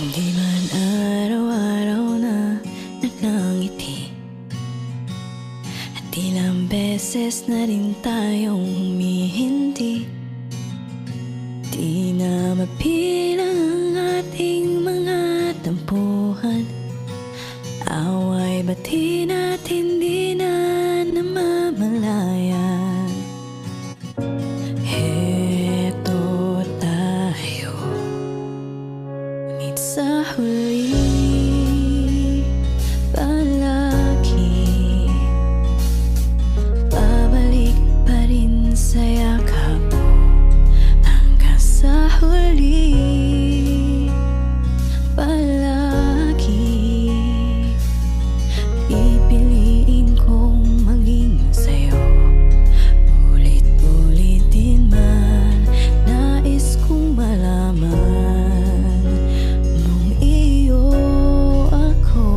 Hindi man araw-araw na nagngangiti, at ilang beses na rin tayong humihindi. Di na mapilang ang ating mga tampuhan, away bati natin di na namamalayan. Heto tayo, ngunit sa huli palagi babalik pa rin sa yakap mo. Hanggang sa huli palagi pipiliin kong maging sa'yo. Ulit-ulitin man, nais kong malaman mong iyo ako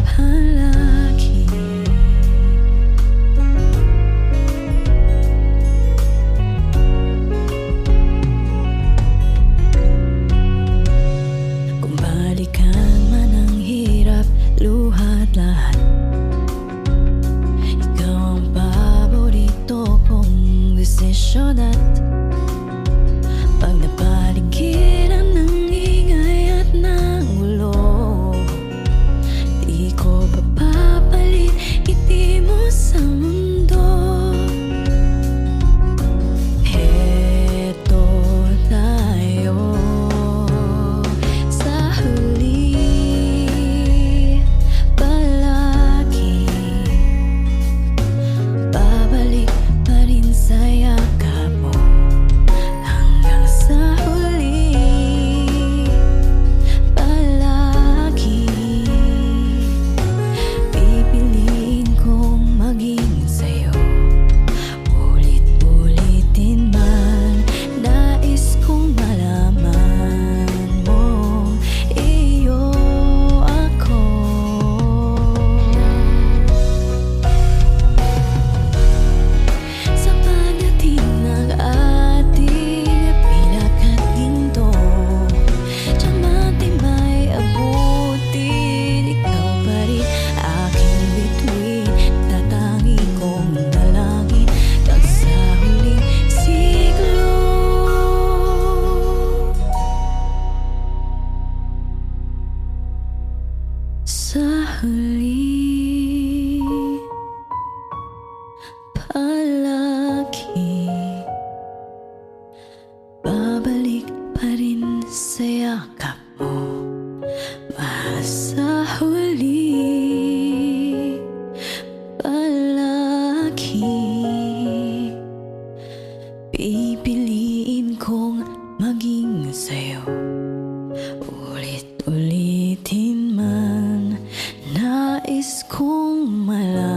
palagi. Kung balikan man ang hirap, luha at lahat, ikaw ang paborito kong desisyon. At pag napaligiran ng ingay at ng gulo, di ko papapalit ngiti mo sa mundo. Heto tayo sa huli palagi, babalik pa rin sa yakap mo. Hanggang sa huli palagi pipiliin kong maging sa'yo. Ulit-ulitin man, nais kong malaman mo iyo ako. Sa pagdating ng ating pilak at ginto, diyan matibay abutin, ikaw pa rin aking bituin. Tatangi kong dalangin hanggang sa huling siglo. Sa huli palagi babalik pa rin sa yakap mo. Mahal, sa huli palagi pipiliin kong maging sa'yo. Ulit-ulitin man, nais kong malaman